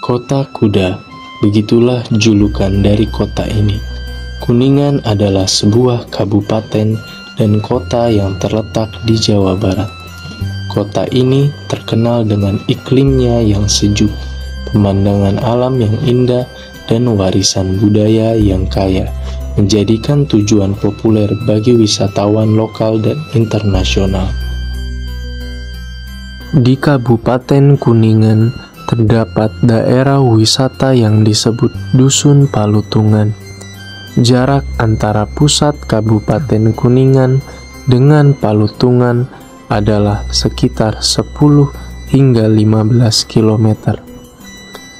Kota Kuda, begitulah julukan dari kota ini. Kuningan adalah sebuah kabupaten dan kota yang terletak di Jawa Barat. Kota ini terkenal dengan iklimnya yang sejuk, pemandangan alam yang indah, dan warisan budaya yang kaya, menjadikan tujuan populer bagi wisatawan lokal dan internasional. Di Kabupaten Kuningan terdapat daerah wisata yang disebut Dusun Palutungan. Jarak antara pusat Kabupaten Kuningan dengan Palutungan adalah sekitar 10 hingga 15 km.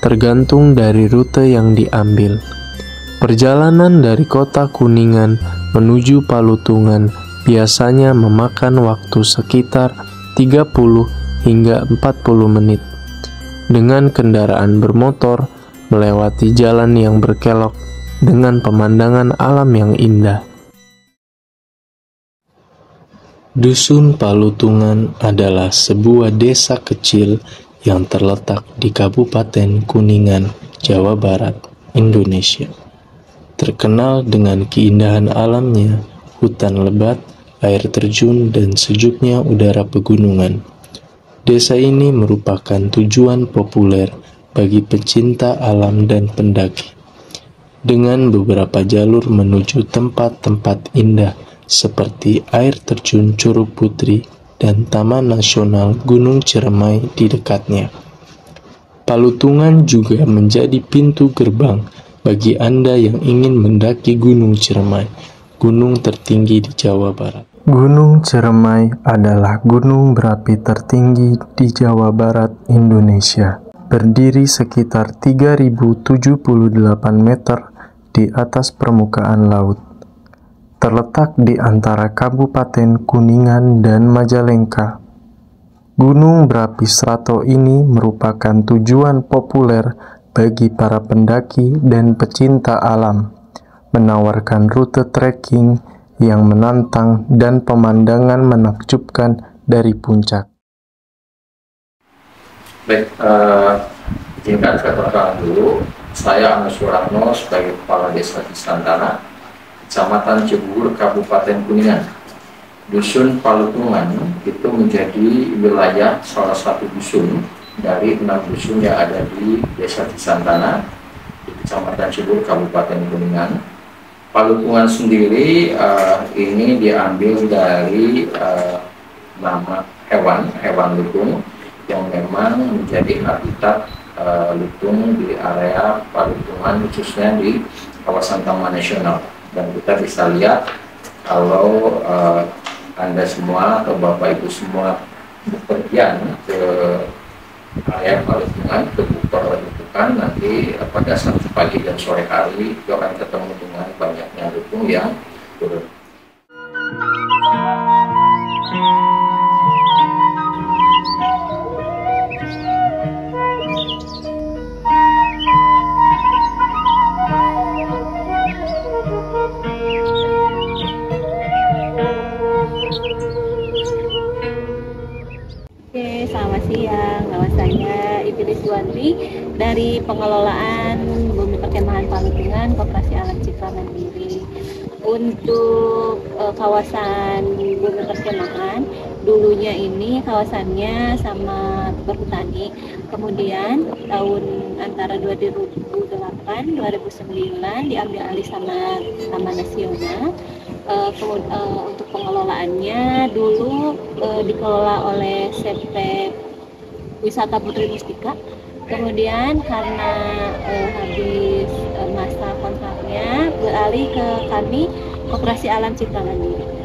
Tergantung dari rute yang diambil. Perjalanan dari kota Kuningan menuju Palutungan biasanya memakan waktu sekitar 30 hingga 40 menit. Dengan kendaraan bermotor melewati jalan yang berkelok dengan pemandangan alam yang indah. Dusun Palutungan adalah sebuah desa kecil yang terletak di Kabupaten Kuningan, Jawa Barat, Indonesia. Terkenal dengan keindahan alamnya, hutan lebat, air terjun, dan sejuknya udara pegunungan. Desa ini merupakan tujuan populer bagi pecinta alam dan pendaki, dengan beberapa jalur menuju tempat-tempat indah seperti air terjun Curug Putri dan Taman Nasional Gunung Ciremai di dekatnya. Palutungan juga menjadi pintu gerbang bagi Anda yang ingin mendaki Gunung Ciremai, gunung tertinggi di Jawa Barat. Gunung Ciremai adalah gunung berapi tertinggi di Jawa Barat, Indonesia. Berdiri sekitar 3078 meter di atas permukaan laut. Terletak di antara Kabupaten Kuningan dan Majalengka. Gunung berapi Srato ini merupakan tujuan populer bagi para pendaki dan pecinta alam, menawarkan rute trekking yang menantang dan pemandangan menakjubkan dari puncak. Baik, izinkan saya perkenalkan dulu. Saya Agus Suratno sebagai Kepala Desa Cisantana, Kecamatan Cibubur, Kabupaten Kuningan. Dusun Palutungan itu menjadi wilayah salah satu dusun dari 6 dusun yang ada di Desa Cisantana, di Kecamatan Cibubur, Kabupaten Kuningan. Palutungan sendiri ini diambil dari nama hewan lutung yang memang menjadi habitat lutung di area Palutungan, khususnya di kawasan Taman Nasional. Dan kita bisa lihat kalau Anda semua atau Bapak Ibu semua bepergian ke area Palutungan, ke Bukor Lutukan, nanti pada saat pagi dan sore hari itu akan ketemu dengan banyaknya lutung yang turun. Selamat siang, nama saya Ibu Riswanti dari Pengelolaan Bumi Perkemahan Palutungan, Koperasi Alam Citra Mandiri. Untuk kawasan Bumi Perkemahan, dulunya ini kawasannya sama berhutani. Kemudian tahun antara 2008-2009 diambil alih sama Taman Nasional. Untuk pengelolaannya dulu dikelola oleh CP Wisata Putri Mustika. Kemudian karena habis masa kontraknya beralih ke kami Koperasi Alam Citra Mandiri.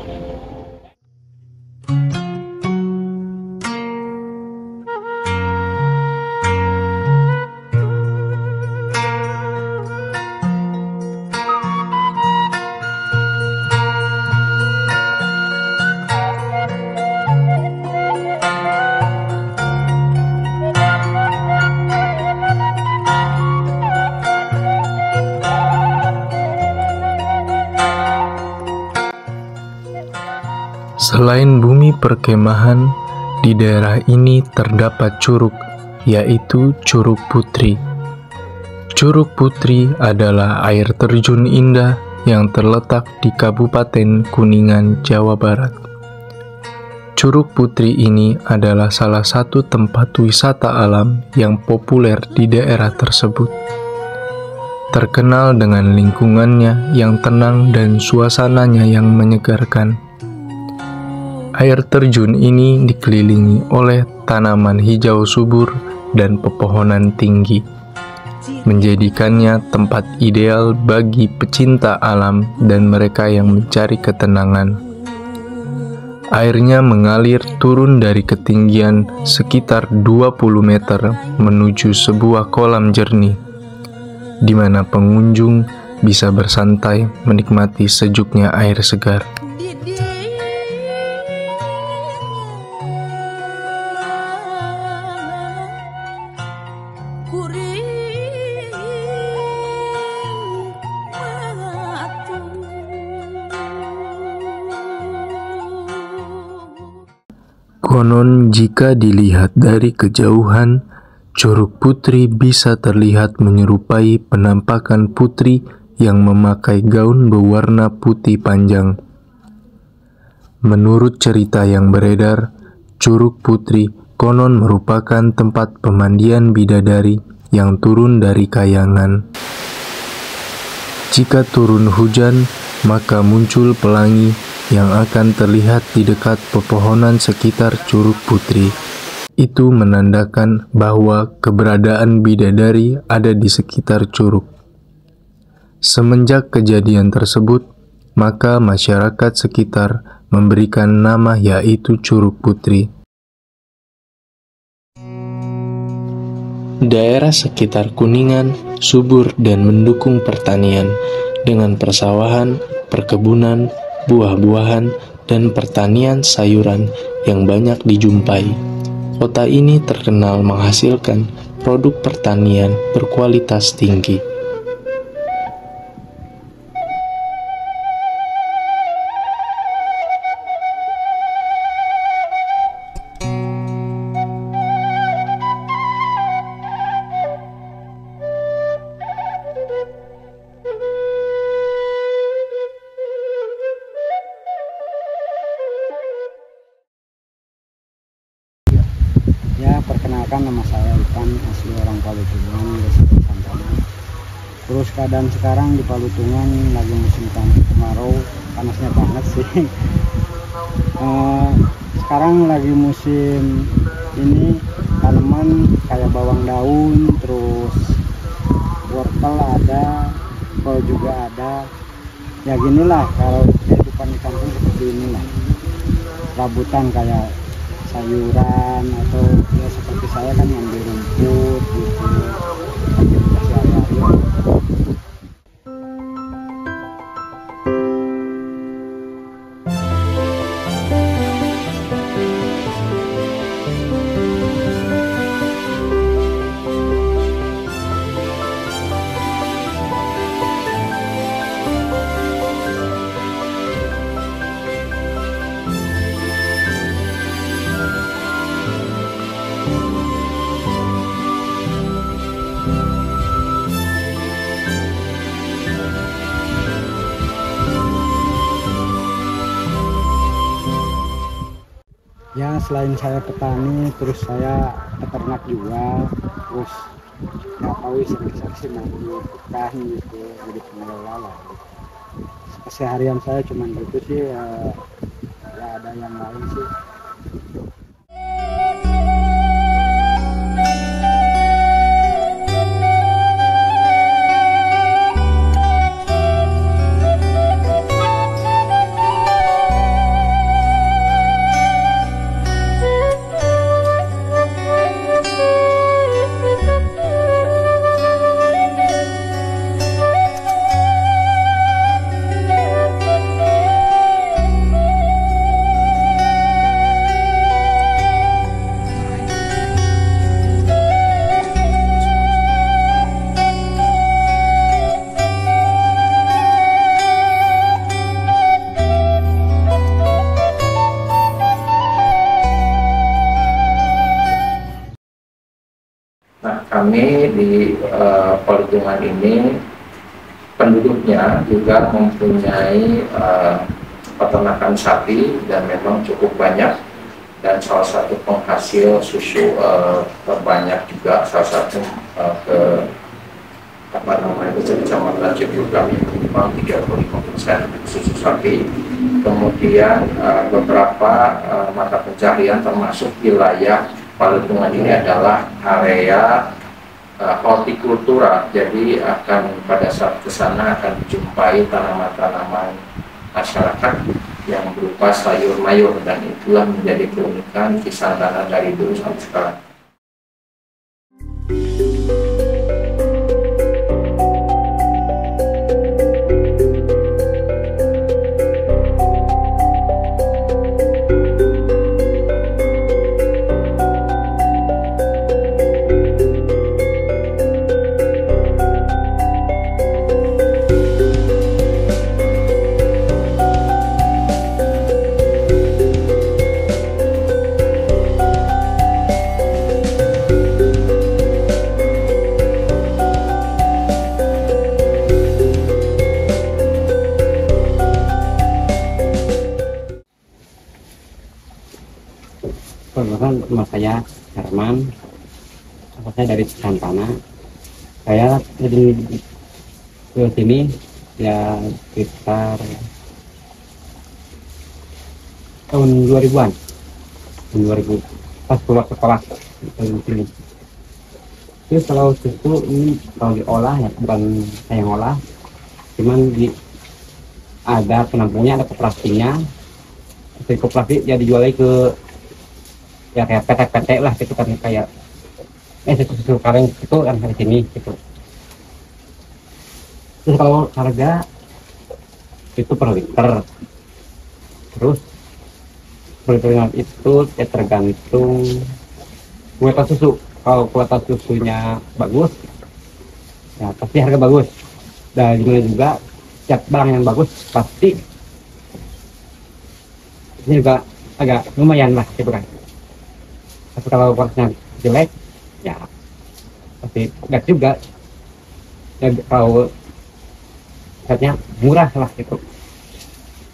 Selain bumi perkemahan, di daerah ini terdapat curug, yaitu Curug Putri, Curug Putri adalah air terjun indah yang terletak di Kabupaten Kuningan, Jawa Barat. Curug Putri ini adalah salah satu tempat wisata alam yang populer di daerah tersebut. Terkenal dengan lingkungannya yang tenang dan suasananya yang menyegarkan. Air terjun ini dikelilingi oleh tanaman hijau subur dan pepohonan tinggi, menjadikannya tempat ideal bagi pecinta alam dan mereka yang mencari ketenangan. Airnya mengalir turun dari ketinggian sekitar 20 meter menuju sebuah kolam jernih, di mana pengunjung bisa bersantai menikmati sejuknya air segar. Konon jika dilihat dari kejauhan, Curug Putri bisa terlihat menyerupai penampakan putri yang memakai gaun berwarna putih panjang. Menurut cerita yang beredar, Curug Putri konon merupakan tempat pemandian bidadari yang turun dari kayangan. Jika turun hujan, maka muncul pelangi yang akan terlihat di dekat pepohonan sekitar Curug Putri. Itu menandakan bahwa keberadaan bidadari ada di sekitar curug. Semenjak kejadian tersebut, maka masyarakat sekitar memberikan nama yaitu Curug Putri. Daerah sekitar Kuningan subur dan mendukung pertanian dengan persawahan, perkebunan, buah-buahan, dan pertanian sayuran yang banyak dijumpai. Kota ini terkenal menghasilkan produk pertanian berkualitas tinggi. Perkenalkan, nama saya Ipan, asli orang Palutungan, Desa Santana. Terus keadaan sekarang di Palutungan lagi musim kemarau, panasnya banget sih. Sekarang lagi musim ini tanaman kayak bawang daun, terus wortel ada, kol juga ada. Ya ginilah kalau kehidupan di kampung seperti inilah. Rabutan kayak sayuran atau ya seperti saya kan ngambil rumput gitu, aktivitas sehari-hari. Ya selain saya petani, terus saya peternak juga, terus nggak tahu sih mau ikan gitu, jadi pengelola lah. Keseharian saya cuma gitu sih, ya ada yang lain sih. kami di Palutungan ini penduduknya juga mempunyai peternakan sapi dan memang cukup banyak, dan salah satu penghasil susu terbanyak juga, salah satu ke Kecamatan Cibubur kami memang 35% susu sapi. Kemudian beberapa mata pencarian termasuk wilayah Palutungan ini adalah area hortikultura, jadi akan pada saat ke sana akan dijumpai tanaman-tanaman masyarakat yang berupa sayur mayur, dan itulah menjadi keunikan di Santana dari dulu sampai sekarang. Perkenalkan, nama saya Herman, saya dari Santana. Saya jadi ke sini ya sekitar tahun 2000-an, tahun 2000 pas keluar sekolah di sini. Terus kalau susu ini kalau diolah ya bukan saya yang olah, cuman ada penampungnya, ada koperasinya. Dari koperasi ya dijualnya ke ya kayak PT-PT lah gitu kan, kayak susu kareng itu kan di sini gitu. Terus kalau harga itu per liter, terus per liter itu ya tergantung kualitas susu. Kalau kualitas susunya bagus ya pasti harga bagus, dan gimana juga setiap barang yang bagus pasti ini juga agak lumayan lah gitu kan. Tapi kalau kualitasnya jelek ya pasti enggak juga ya. Kalau harganya murah lah gitu,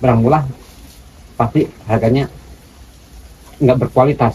barang murah pasti harganya nggak berkualitas.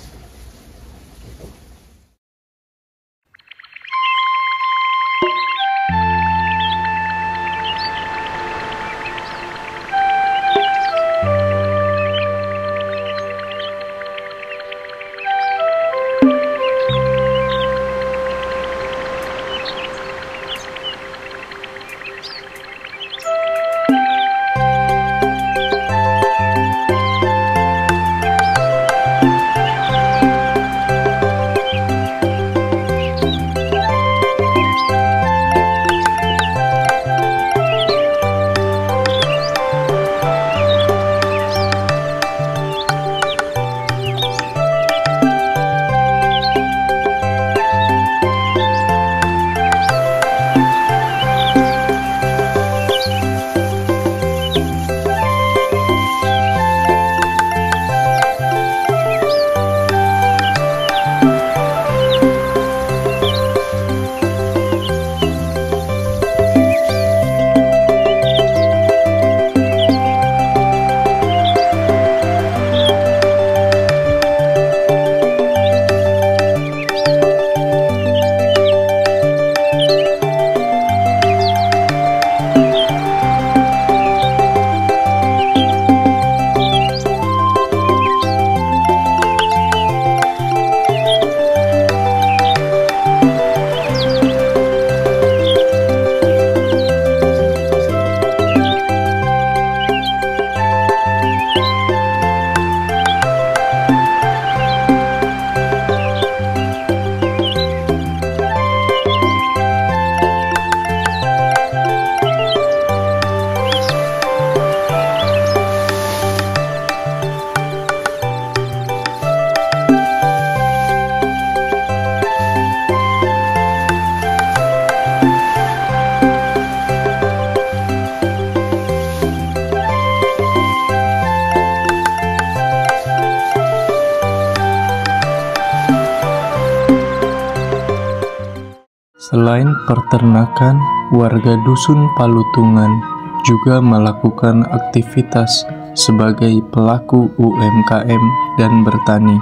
Selain peternakan, warga Dusun Palutungan juga melakukan aktivitas sebagai pelaku UMKM dan bertani.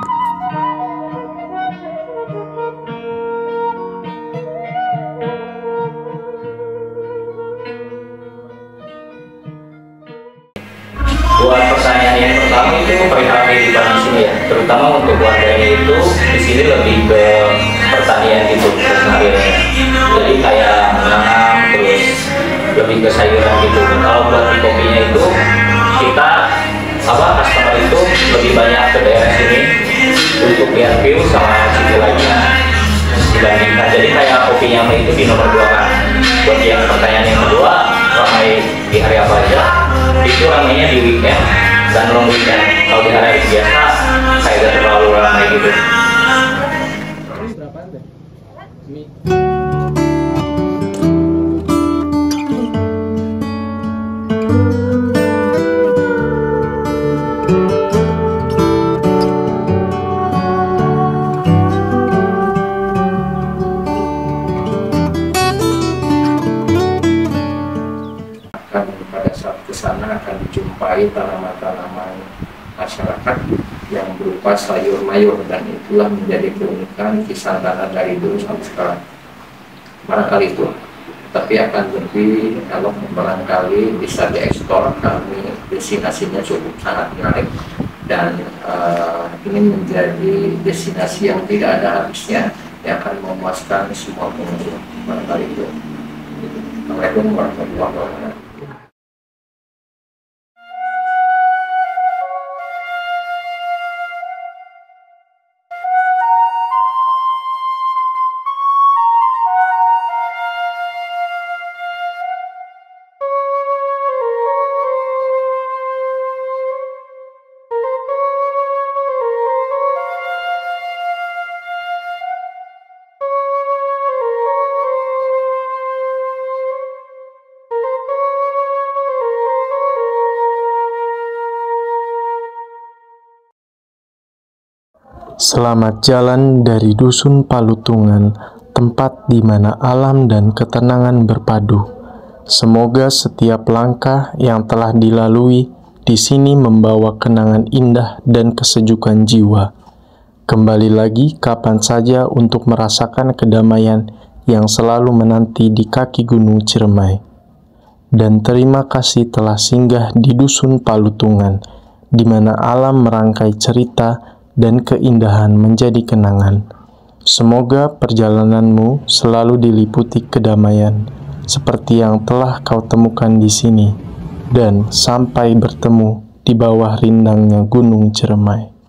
Buat pertanyaan yang pertama itu perihal kehidupan di sini ya, terutama untuk warganya itu di sini lebih ke pertanian gitu sehari-harinya. Jadi kayak menanam, terus lebih ke sayuran gitu. Kalau buat di kopinya itu kita customer itu lebih banyak ke daerah sini untuk lihat view sama city lainnya dibandingkan. Jadi kayak kopinya itu di nomor 2 kan. Buat yang pertanyaan yang kedua, ramai di hari apa aja? Itu ramainya di weekend dan long weekend. Kalau di hari biasa kayak gak terlalu ramai gitu. Pada saat ke sana akan dijumpai tanaman-tanaman masyarakat yang berupa sayur mayur, dan itulah menjadi keunikan kisah tanah dari dulu sampai sekarang. Barangkali itu, tapi akan lebih kalau barangkali bisa diekspor. Kami destinasinya cukup sangat menarik dan ini menjadi destinasi yang tidak ada habisnya yang akan memuaskan semua pengunjung. Barangkali itu. Assalamualaikum warahmatullahi wabarakatuh. Selamat jalan dari Dusun Palutungan, tempat di mana alam dan ketenangan berpadu. Semoga setiap langkah yang telah dilalui di sini membawa kenangan indah dan kesejukan jiwa. Kembali lagi kapan saja untuk merasakan kedamaian yang selalu menanti di kaki Gunung Ciremai. Dan terima kasih telah singgah di Dusun Palutungan, di mana alam merangkai cerita dan keindahan menjadi kenangan. Semoga perjalananmu selalu diliputi kedamaian, seperti yang telah kau temukan di sini, dan sampai bertemu di bawah rindangnya Gunung Ciremai.